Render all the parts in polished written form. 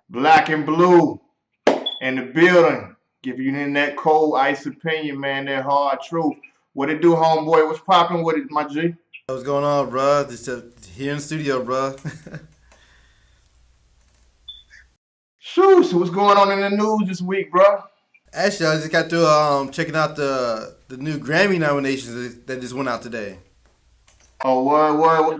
Black and blue in the building. Give you in that cold ice opinion, man, that hard truth. What it do, homeboy? What's popping with it, my G? What's going on, bro? Just here in the studio, bro. Shoot, so what's going on in the news this week, bro? Actually, I just got through checking out the new Grammy nominations that just went out today. Oh, what?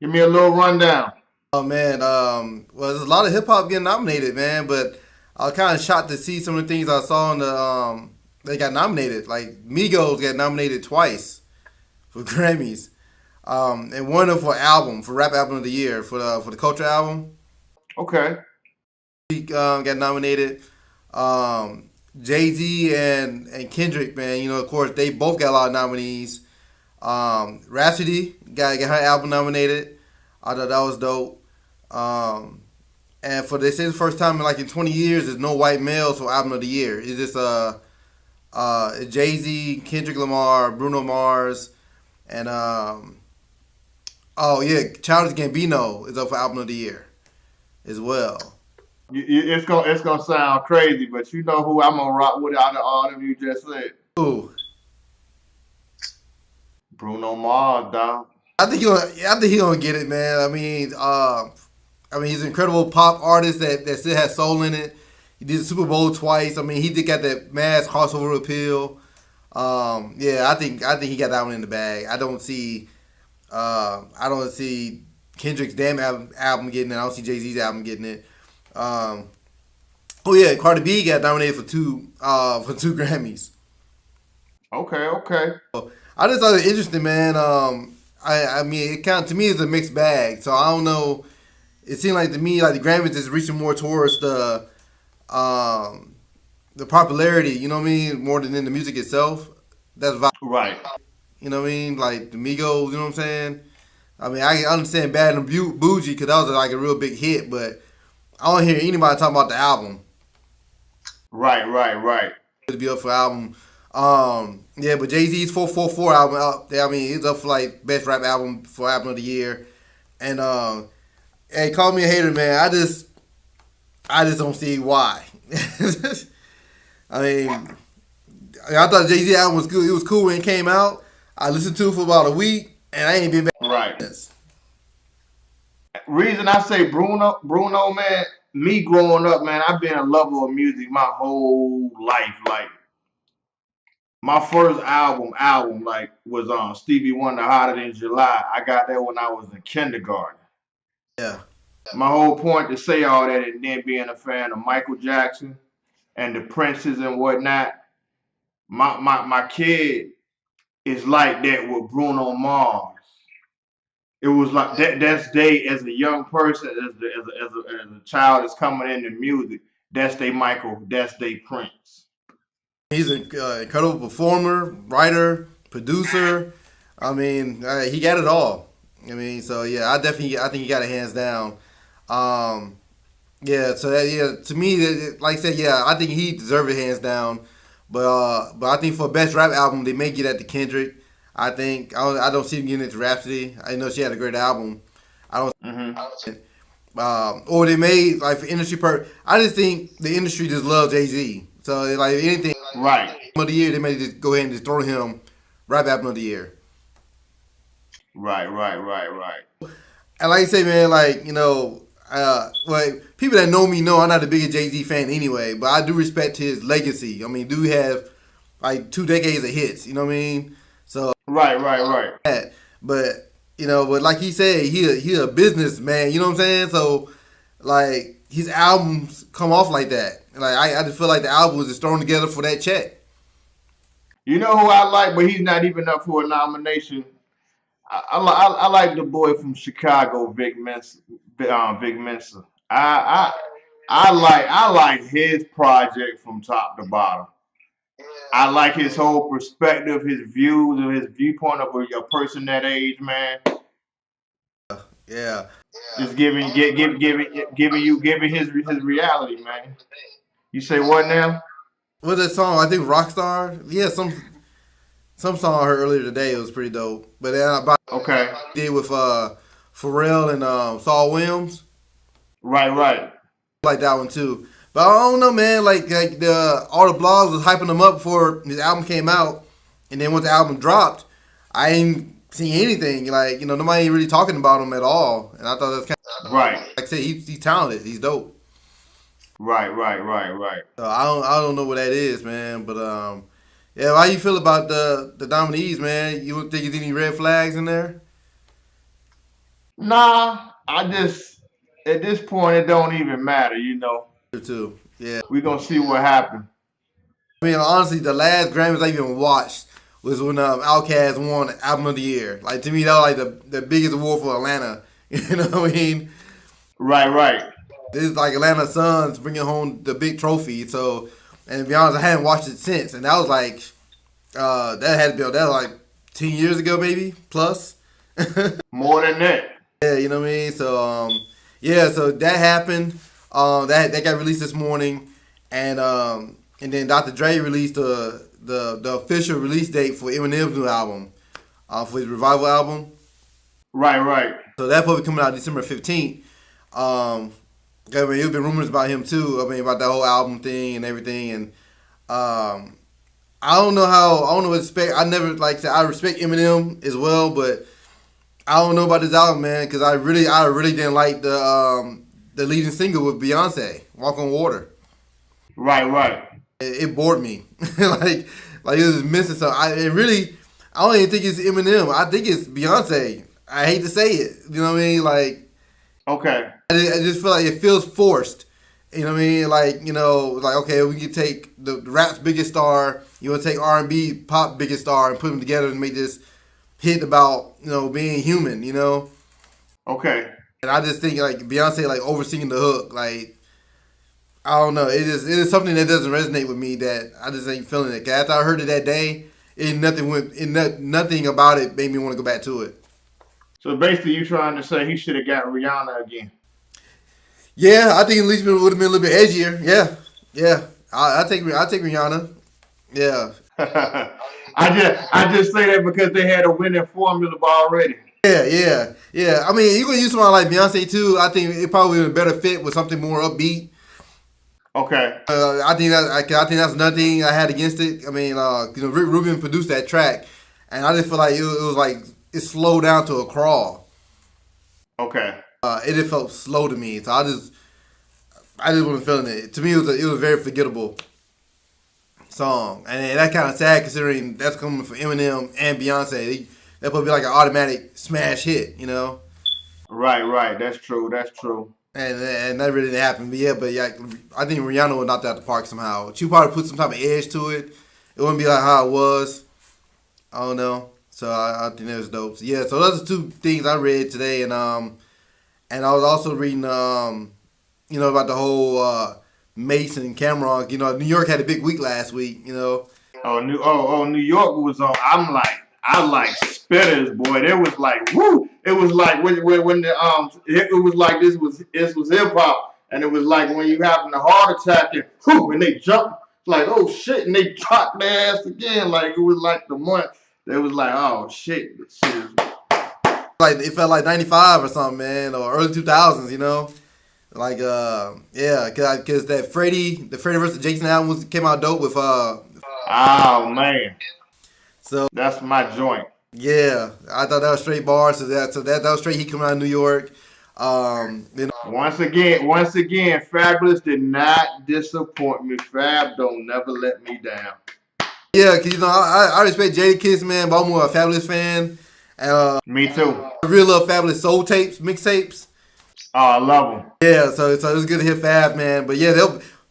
Give me a little rundown. Oh man, well, there's a lot of hip hop getting nominated, man. But I was kind of shocked to see some of the things I saw in the they got nominated. Like Migos got nominated twice for Grammys, and one of them for rap album of the year for the Culture album. Okay. He got nominated. Jay Z and Kendrick, man, you know, of course, they both got a lot of nominees. Rhapsody got her album nominated. I thought that was dope. And for this is the first time in 20 years, there's no white males for album of the year. It's just Jay Z, Kendrick Lamar, Bruno Mars, and Childish Gambino is up for album of the year as well. It's gonna sound crazy, but you know who I'm gonna rock with out of all of them you just said? Ooh. Bruno Mars, dog. I think he gonna get it, man. I mean, he's an incredible pop artist that still has soul in it. He did the Super Bowl twice. I mean, he did got that mass crossover appeal. I think he got that one in the bag. I don't see Kendrick's damn album getting it. I don't see Jay Z's album getting it. Cardi B got nominated for two Grammys. Okay. I just thought it was interesting, man. I mean, it to me is a mixed bag. So I don't know. It seemed like to me like the Grammys is reaching more towards the popularity. You know what I mean? More than in the music itself. That's right. You know what I mean? Like the Migos. You know what I'm saying? I mean, I understand Bad and Bougie because that was like a real big hit, but I don't hear anybody talking about the album. Right. To be up for album. But Jay Z's 444 album out there. I mean, it's up for like best rap album for album of the year. And hey, call me a hater, man. I just don't see why. I mean, I thought Jay Z album was good. It was cool when it came out. I listened to it for about a week, and I ain't been back. Right. Reason I say Bruno, man, me growing up, man, I've been a lover of music my whole life. Like my first album, was Stevie Wonder, Hotter Than July. I got that when I was in kindergarten. Yeah. My whole point to say all that, and then being a fan of Michael Jackson and the Princes and whatnot, my kid is like that with Bruno Mars. It was like that's they as a young person, as a child that's coming into music. That's they Michael. That's they Prince. He's an incredible performer, writer, producer. I mean, he got it all. I mean, so yeah, I think he got it hands down. To me, like I said, yeah, I think he deserved it hands down. But I think for best rap album, they may get that to Kendrick. I don't see him getting it to Rhapsody. I know she had a great album. I don't. Mm-hmm. Or they may like for industry I just think the industry just loves Jay Z. So like anything right of the year, they may just go ahead and just throw him rap album of the year. Right. And like I say, man, like, you know, people that know me know I'm not the biggest Jay Z fan anyway, but I do respect his legacy. I mean, dude have like 2 decades of hits. You know what I mean? So right. But you know, but like he said, he a businessman. You know what I'm saying? So like his albums come off like that. Like I just feel like the album was just thrown together for that check. You know who I like, but he's not even up for a nomination. I like the boy from Chicago, Vic Mensa. I like his project from top to bottom. I like his whole perspective, his views, and his viewpoint of a person that age, man. Yeah. Just giving his reality, man. You say what now? What's that song? I think Rockstar. Yeah, Some song I heard earlier today. It was pretty dope. But then I Okay. did with Pharrell and Saul Williams. Right, right. Like that one too. But I don't know, man. Like the all the blogs was hyping him up before his album came out, and then once the album dropped, I ain't seen anything. Like nobody ain't really talking about him at all. And I thought that's kind of Right. like I said, he's talented. He's dope. Right, right, right, right. So I don't know what that is, man. But yeah. How you feel about the nominees, man? You don't think there's any red flags in there? Nah, I just at this point it don't even matter. Too. Yeah. We gonna see what happens. I mean, honestly, the last Grammys I even watched was when Outkast won Album of the Year. Like to me, that was like the biggest award for Atlanta. You know what I mean? Right, right. This is like Atlanta Suns bringing home the big trophy. So, and to be honest, I hadn't watched it since, and that was like that had to be that was like 10 years ago, maybe plus. More than that. Yeah, you know what I mean. So yeah, so that happened. That got released this morning, and then Dr. Dre released the official release date for Eminem's new album, for his revival album. Right, right. So that's probably coming out December 15th. I mean, there's been rumors about him too. I mean, about that whole album thing and everything. And I don't know what to expect. I never like I said, I respect Eminem as well, but I don't know about this album, man, because I really didn't like the leading single with Beyonce, "Walk on Water." Right, right. It bored me. like it was missing something. I don't even think it's Eminem. I think it's Beyonce. I hate to say it. You know what I mean? Like Okay. I just feel like it feels forced. You know what I mean? Like okay, we can take the rap's biggest star. You want to take R&B pop biggest star and put them together and make this hit about being human. Okay. And I just think like Beyonce like oversinging the hook. Like I don't know. It is something that doesn't resonate with me. That I just ain't feeling it. 'Cause after I heard it that day, nothing about it made me want to go back to it. So basically, you trying to say he should have got Rihanna again? Yeah, I think at least it would have been a little bit edgier. Yeah. I take Rihanna. Yeah. I just say that because they had a winning formula already. Yeah. I mean, you can use someone like Beyonce too. I think it probably would better fit with something more upbeat. Okay. I think that's nothing I had against it. I mean, Rick Rubin produced that track, and I just feel like it was like it slowed down to a crawl. Okay. It just felt slow to me, so I just wasn't feeling it. To me, it was a very forgettable song, and that's kind of sad considering that's coming from Eminem and Beyonce. That would be like an automatic smash hit, Right. That's true. And that really didn't happen. But yeah, I think Rihanna would knock that out the park somehow. She probably put some type of edge to it. It wouldn't be like how it was. I don't know. So I think that was dope. So yeah, so those are two things I read today, and I was also reading about the whole Mace and Cameron. New York had a big week last week. New York was on. I like spitters, boy. It was like woo. It was like when it was like this was hip hop, and it was like when you having a heart attack and whoo, and they jumped like oh shit, and they dropped their ass again. Like it was like the month. It was like oh shit, this shit is like it felt like 95 or something, man, or early 2000s. Like yeah, cause the Freddie versus Jason album came out dope with oh man. So that's my joint. Yeah, I thought that was straight bars. So that was straight. He coming out of New York. Once again, Fabulous did not disappoint me. Fab don't never let me down. Yeah, cause I respect Jadakiss, man, but I'm more a Fabulous fan. Me too. I really love Fabulous soul tapes, mixtapes. Oh, I love them. Yeah, so it was good to hear Fab, man. But yeah,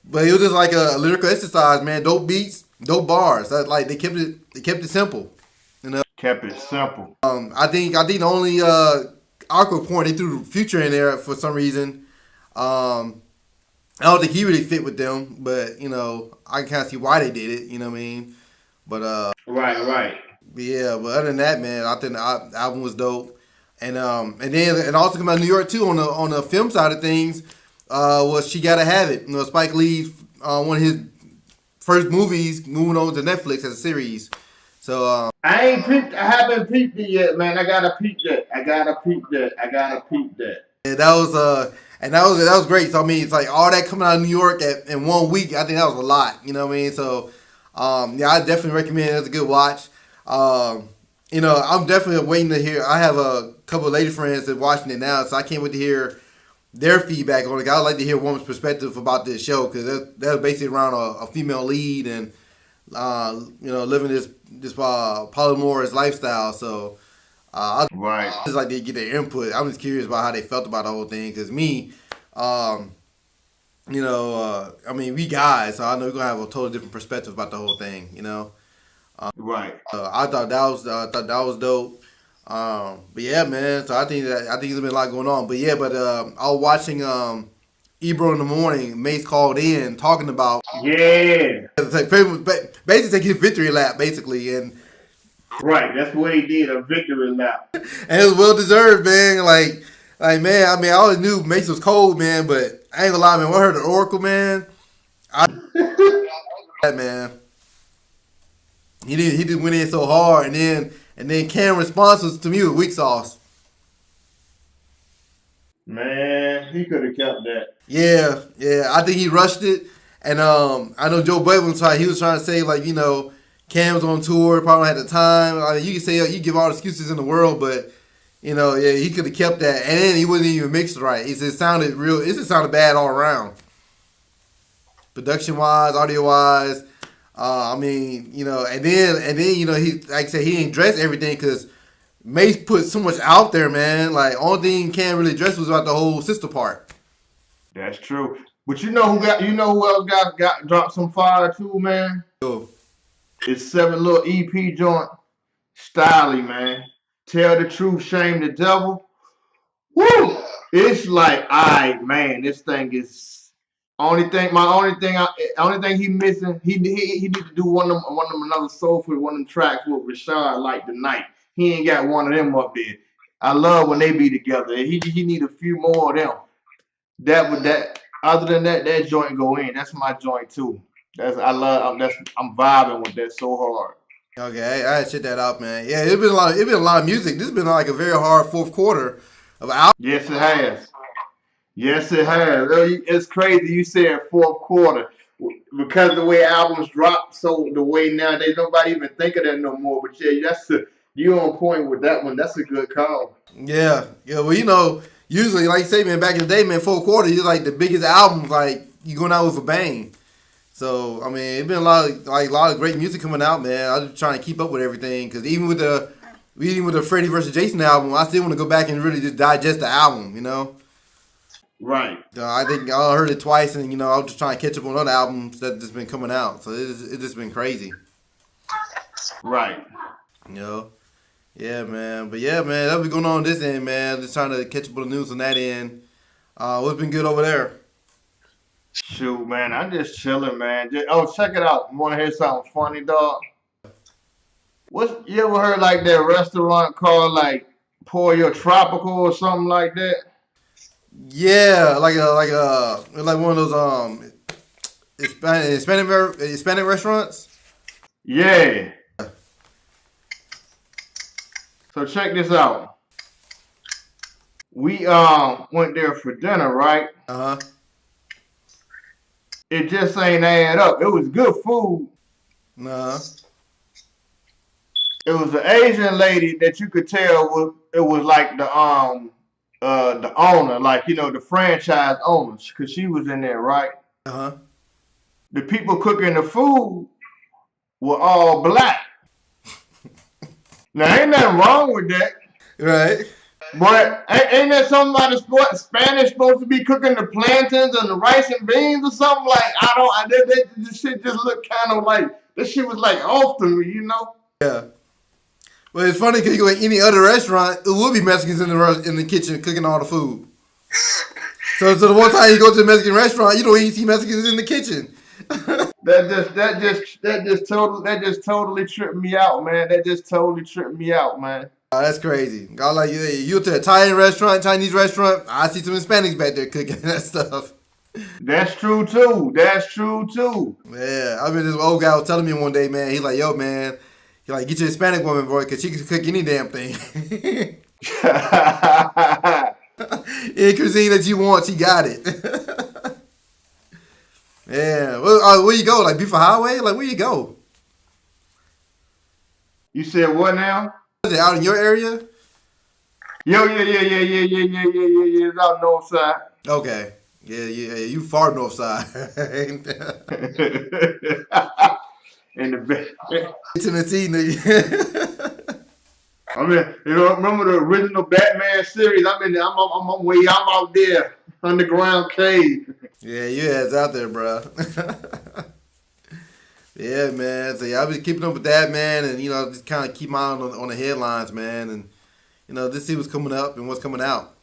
but it was just like a lyrical exercise, man. Dope beats, dope bars. They kept it simple. Kept it simple. I think the only awkward point, they threw Future in there for some reason. I don't think he really fit with them, but I can kind of see why they did it. You know what I mean? But right. Yeah, but other than that, man, I think the album was dope, and also come out of New York too on the film side of things. Was She Gotta Have It? Spike Lee's one of his first movies moving over to Netflix as a series. So I haven't peeped it yet, man. I gotta peep that. I gotta peep that. I gotta peep that. yeah, that was great. So I mean, it's like all that coming out of New York in 1 week. I think that was a lot. You know what I mean? So yeah, I definitely recommend it. It's a good watch. You know, I'm definitely waiting to hear. I have a couple of lady friends that watching it now, so I can't wait to hear their feedback on it. I'd like to hear a woman's perspective about this show because that's basically around a female lead and you know living this polyamorous lifestyle. So I Right, just like to get their input. I'm just curious about how they felt about the whole thing because me, um, you know, I mean we guys, so I know we're gonna have a totally different perspective about the whole thing. You know, right. I thought that was dope. But yeah, man. So I think there's been a lot going on. But yeah, but I was watching Ebro in the morning. Mace called in talking about Yeah. like, basically take his victory lap, basically, Right. That's what he did. A victory lap. and it was well deserved, man. Like man, I mean, I always knew Mace was cold, man, but I ain't gonna lie, man. When I heard the Oracle, man, I that man. He did went in so hard, and then Cam responses to me with weak sauce. Man, he could have kept that. Yeah, yeah. I think he rushed it, and I know Joe Budden was trying. He was trying to say like, you know, Cam's on tour, probably had the time. I mean, you can say you give all the excuses in the world, but you know, yeah, he could have kept that, and then he wasn't even mixed right. It just sounded real. It just sounded bad all around, production wise, audio wise. I mean, you know, and then you know, he like I said, he ain't dressed everything because Mace put so much out there, man. Like only thing Cam really dressed was about the whole sister part. That's true. But you know who else got dropped some fire too, man? So, It's seven little EP joint. Styly, man. Tell the truth, shame the devil. Woo! It's like, alright, man, this thing is only thing he missing, he need to do one of them another soul for one of them tracks with Rashad like tonight. He ain't got one of them up there. I love when they be together. He need a few more of them. That other than that, that joint go in. That's my joint too. I'm vibing with that so hard. okay, I had to check that out, man. Yeah, it's been a lot of music. This has been like a very hard fourth quarter of album. Yes, it has. Yes, it has. It's crazy. You said fourth quarter because the way albums drop. So the way nowadays nobody even think of that no more. But yeah, you on point with that one. That's a good call. Yeah, yeah. Well, you know, usually like you say, man, back in the day, man, fourth quarter is like the biggest albums. Like you going out with a bang. So I mean, it's been a lot of great music coming out, man. I'm just trying to keep up with everything because even with the Freddie versus Jason album, I still want to go back and really just digest the album. You know, Right, I think I heard it twice, and you know, I was just trying to catch up on other albums that just been coming out. So it's just been crazy. right. You know, yeah, man. But yeah, man, that's been going on this end, man. Just trying to catch up on the news on that end. What's been good over there? Shoot, man, I'm just chilling, man. Oh, check it out. You want to hear something funny, dog? You ever heard like that restaurant called like Pollo Tropical or something like that? Yeah, like one of those Hispanic restaurants. Yeah. So check this out. We went there for dinner, right? Uh huh. It just ain't add up. It was good food. Nah. It was an Asian lady that you could tell it was like the owner, like you know the franchise owners, cause she was in there, right? Uh huh. The people cooking the food were all black. Now ain't nothing wrong with that, Right. but ain't that somebody Spanish supposed to be cooking the plantains and the rice and beans or something like? I don't. This shit just looked kind of like this shit was like off to me, you know? Yeah. Well, it's funny because you go to any other restaurant, it will be Mexicans in the kitchen cooking all the food. So the one time you go to a Mexican restaurant, you don't even see Mexicans in the kitchen. That just totally tripped me out, man. That just totally tripped me out, man. Oh, that's crazy. I like you to an Italian restaurant, Chinese restaurant. I see some Hispanics back there cooking that stuff. That's true too. That's true too. Yeah, I mean, this old guy was telling me one day, man. He's like, "Yo, man, He like, get your Hispanic woman, boy, because she can cook any damn thing. Any cuisine that you want, she got it. Yeah. Well, where you go? Like Beef Highway? Like where you go? You said what now? Is it out in your area? Yo, yeah. It's out north side. Okay. Yeah. You far north side. In the back. Tennessee, nigga. I mean, remember the original Batman series? I'm out there, underground cave. Yeah, you ass out there, bro. Yeah, man. So yeah, I've been keeping up with that, man, and just kind of keep my eye on the headlines, man, and just see what's coming up and what's coming out.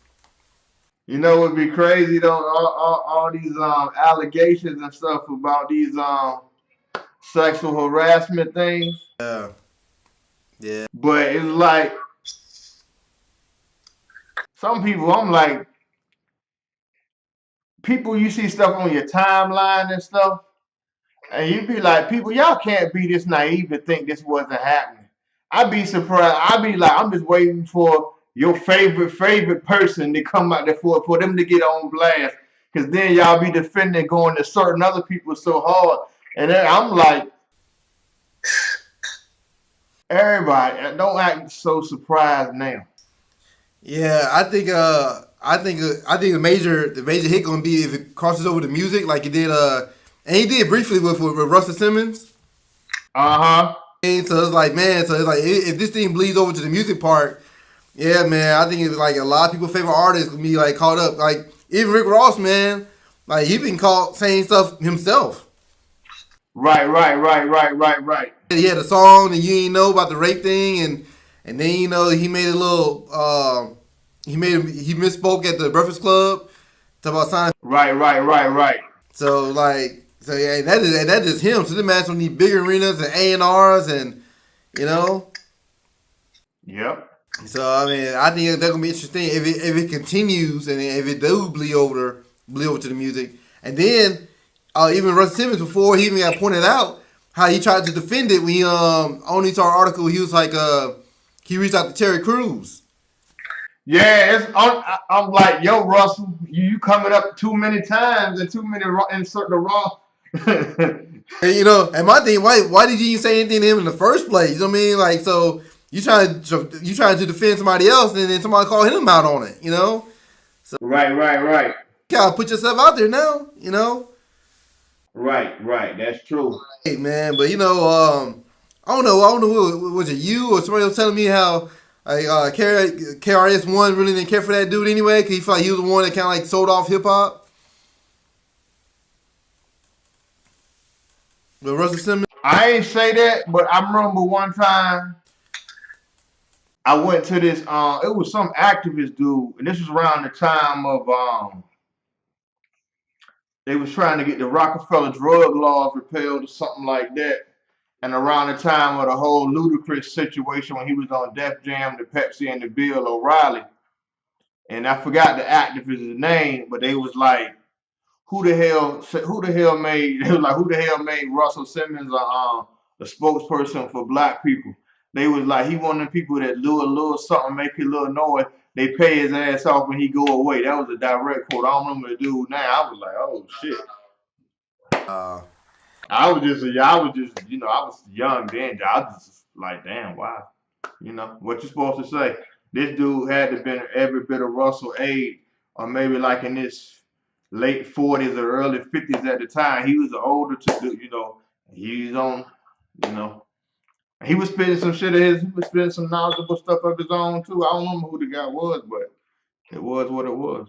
You know what'd be crazy though? All these allegations and stuff about these sexual harassment things. Yeah. Yeah. But it's like some people, I'm like, people you see stuff on your timeline and stuff, and you be like, people, y'all can't be this naive to think this wasn't happening. I'd be surprised. I'd be like, I'm just waiting for your favorite person to come out there for them to get on blast. Because then y'all be defending going to certain other people so hard. And then I'm like, everybody, don't act so surprised now. Yeah, I think the major hit gonna be if it crosses over to music like it did and he did briefly with Russell Simmons. Uh-huh. And so it's like, man, if this thing bleeds over to the music part, yeah, man, I think it's like a lot of people's favorite artists gonna be like caught up. Like even Rick Ross, man, like he been caught saying stuff himself. Right. He had a song that you didn't know about the rape thing, and then he made a little he misspoke at the Breakfast Club talk about signing. Right. So yeah, that is him. So the match on these bigger arenas and A&Rs and Yep. So I mean, I think that's gonna be interesting if it continues and if it do bleed over to the music, and then even Russ Simmons before he even got pointed out how he tried to defend it when he only saw an article. He was like he reached out to Terry Crews. Yeah, I'm like, yo, Russell, you coming up too many times and too many insert the wrong. And my thing, why did you even say anything to him in the first place? You know what I mean? Like, so you trying to defend somebody else, and then somebody call him out on it. So right. You gotta put yourself out there now. Right. That's true. Hey man, but I don't know. Was it you or somebody else telling me how KRS-One really didn't care for that dude anyway? Because he felt like he was the one that kind of like sold off hip hop. But Russell Simmons. I ain't say that, but I remember one time I went to this. It was some activist dude, and this was around the time of they was trying to get the Rockefeller drug laws repealed or something like that. And around the time of the whole Ludacris situation when he was on Def Jam, the Pepsi, and the Bill O'Reilly. And I forgot the activist's name, but they was like, who the hell made Russell Simmons a spokesperson for black people? They was like, he one of the people that do a little something, make a little noise. They pay his ass off when he go away. That was a direct quote. I don't remember the dude now. I was like, oh shit. I was just, I was young then. I was just like, damn, wow. What you supposed to say? This dude had to been every bit of Russell age, or maybe like in his late 40s or early 50s at the time. He was older he's on, he was spitting some shit of his, he was spitting some knowledgeable stuff of his own too. I don't remember who the guy was, but it was what it was.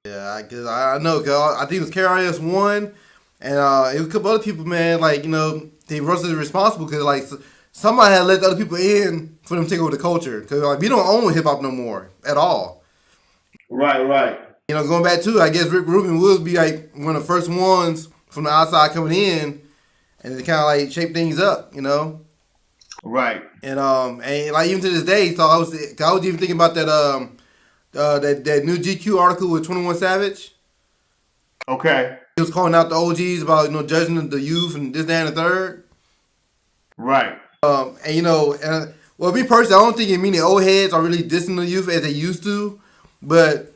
Yeah, because I know, cause I think it was KRS-One, and it was a couple other people, man. Like they Russell is responsible because like somebody had let the other people in for them to take over the culture. Because like we don't own hip hop no more at all. Right. Going back to I guess Rick Rubin would be like one of the first ones from the outside coming in, and it kind of like shape things up, Right. And like even to this day, so I was even thinking about that that new GQ article with 21 Savage. Okay. He was calling out the OGs about judging the youth and this, that, and the third. Right. And well, me personally, I don't think many old heads are really dissing the youth as they used to, but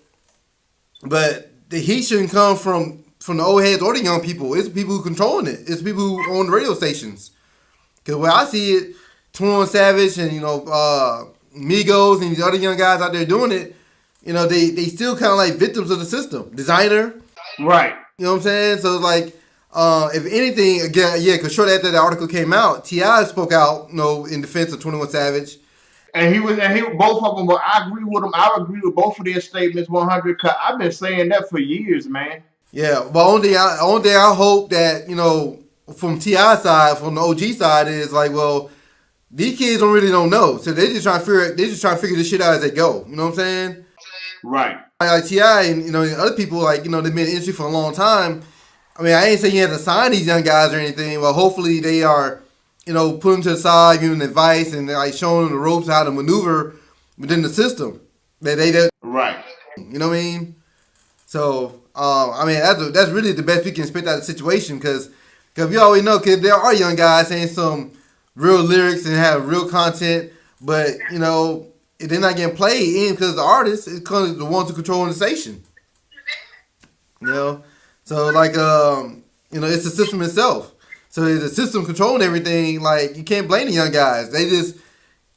the heat shouldn't come from the old heads or the young people. It's the people who controlling it. It's the people who own the radio stations. Because where I see it, 21 Savage and Migos and these other young guys out there doing it, they still kind of like victims of the system. Designer, Right. you know what I'm saying? So it's like, if anything, again, yeah, because shortly after the article came out, T.I. spoke out, in defense of 21 Savage. And both of them. But I agree with them. I agree with both of their statements 100. Cause I've been saying that for years, man. Yeah, but only thing I hope that from T.I. side, from the OG side, is like, well, these kids don't know, so they just trying to figure this shit out as they go. You know what I'm saying? Right. Like T.I. and other people, like they've been in the industry for a long time. I mean, I ain't saying you have to sign these young guys or anything, but hopefully they are, put them to the side, giving them advice, and like showing them the ropes how to maneuver within the system. They Right. you know what I mean? So, I mean, that's really the best we can expect out of the situation, because we always know, because there are young guys saying some real lyrics and have real content, but if they're not getting played in because the artists, it's because the ones who control the station. So like it's the system itself. So the system controlling everything. Like, you can't blame the young guys.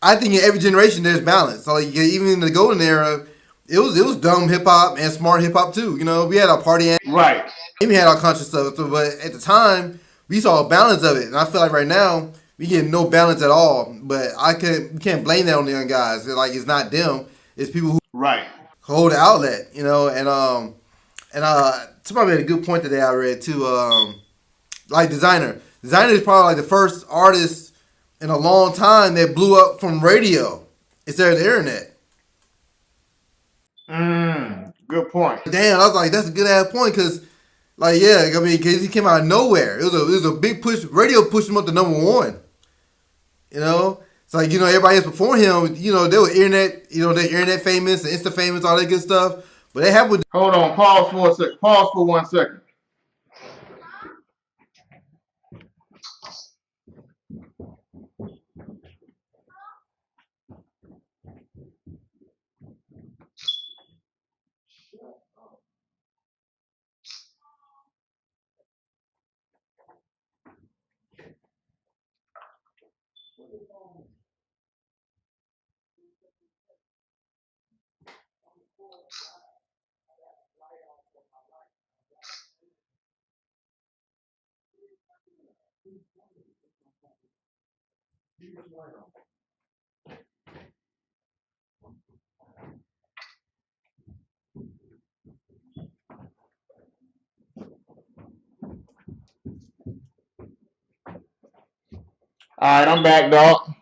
I think in every generation there's balance. So like, even in the golden era, it was dumb hip hop and smart hip hop too. We had our party, Right. we had our conscious stuff. So, but at the time, we saw a balance of it, and I feel like right now we get no balance at all. But we can't blame that on the young guys. It's not them. It's people who Right. hold the outlet. Somebody made a good point today I read too. Like Designer is probably like the first artist in a long time that blew up from radio instead of the internet. Good point. Damn, I was like, that's a good ass point, because, like, yeah, I mean, because he came out of nowhere. It was a big push. Radio pushed him up to number one. It's like, everybody else before him, they were internet, they're internet famous and Insta famous, all that good stuff. But they happened. Hold on. Pause for a sec. Pause for 1 second. All right, I'm back, dog.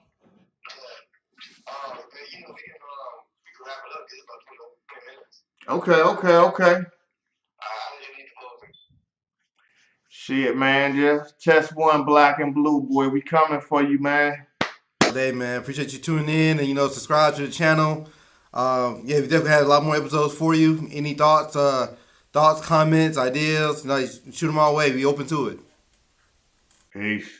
Okay, okay, okay. Shit, man. Just test one, black and blue, boy. We coming for you, man. Hey, man, appreciate you tuning in and subscribe to the channel. Yeah, we definitely had a lot more episodes for you. Any thoughts, comments, ideas? Shoot them our way. We open to it. Peace.